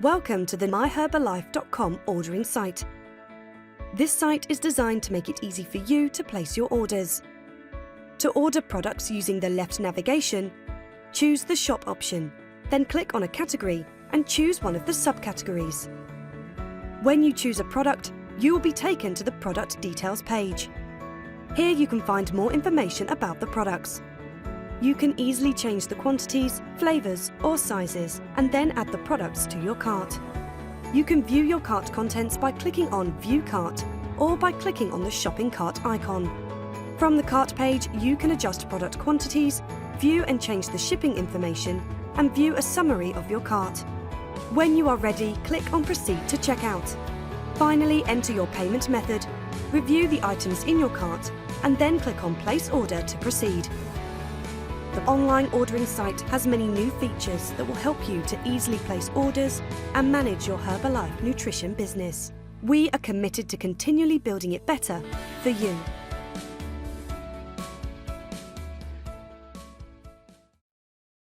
Welcome to the myherbalife.com ordering site. This site is designed to make it easy for you to place your orders. To order products using the left navigation, choose the shop option, then click on a category and choose one of the subcategories. When you choose a product, you will be taken to the product details page. Here you can find more information about the products. You can easily change the quantities, flavours or sizes and then add the products to your cart. You can view your cart contents by clicking on View Cart or by clicking on the shopping cart icon. From the cart page, you can adjust product quantities, view and change the shipping information and view a summary of your cart. When you are ready, click on Proceed to check out. Finally, enter your payment method, review the items in your cart and then click on Place Order to proceed. The online ordering site has many new features that will help you to easily place orders and manage your Herbalife nutrition business. We are committed to continually building it better for you.